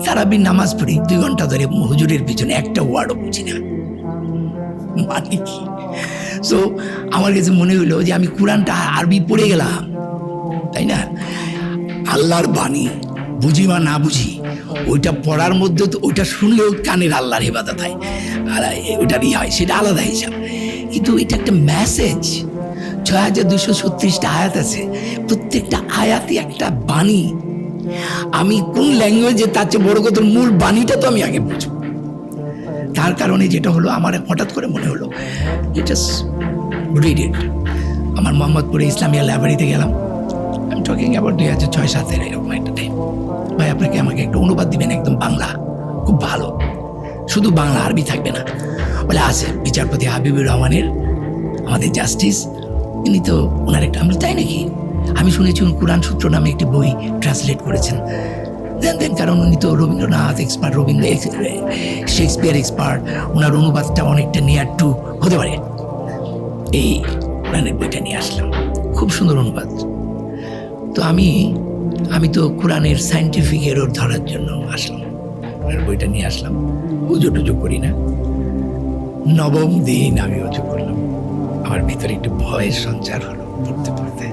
সারাদিন নামাজ পড়ি, 2 ঘন্টা ধরে হুজুরের পিছনে একটা ওয়ার্ডও বুঝি না মানে কি। সো আমার কাছে মনে হলো যে আমি কোরআনটা আরবি পড়ে গেলাম, তাই না? আল্লাহর বাণী বুঝি বা না বুঝি, ওইটা পড়ার মধ্যে তো ওইটা শুনলেও কানের আল্লাহর ইবাদত হয়, আর ওইটার হয়, সেটা আলাদা হিসাব। কিন্তু এটা একটা মেসেজ। 6236টা আয়াত আছে, প্রত্যেকটা আয়াতই একটা বাণী। আমি কোন ল্যাঙ্গুয়েজে, তার চেয়ে বড় কথা মূল বাণীটা তো আমি আগে বুঝবো। তার কারণে যেটা হলো, আমার হঠাৎ করে মনে হলো এটা রিড ইট। আমার মোহাম্মদপুরে ইসলামিয়া লাইব্রেরিতে গেলাম, আমি টকিং অ্যাবাউট 2006-07 এরকম একটা টাইম। ভাই আপনাকে আমাকে একটু অনুবাদ দিবেন, একদম বাংলা, খুব ভালো, শুধু বাংলা, আরবি থাকবে না। বলে আছে বিচারপতি হাবিবুর রহমানের, আমাদের জাস্টিস, ইনি তো ওনার একটা, আমি তাই নাকি, আমি শুনেছি উনি কোরআন সূত্র নামে একটি বই ট্রান্সলেট করেছেন। দেন কারণ উনি তো রবীন্দ্রনাথ এক্সপার্ট, শেক্সপিয়ার এক্সপার্ট, ওনার অনুবাদটা অনেকটা নিয়ার টু হতে পারে। এই কোরআনের বইটা নিয়ে আসলাম, খুব সুন্দর অনুবাদ। তো আমি তো কোরআনের সায়েন্টিফিক এরর ধরার জন্য আসলাম, বইটা নিয়ে আসলাম। উজু টুজু করি না, 9ম দিন আমি উজু করলাম, আমার ভিতরে একটু ভয়ের সঞ্চার হলো পড়তে পড়তে।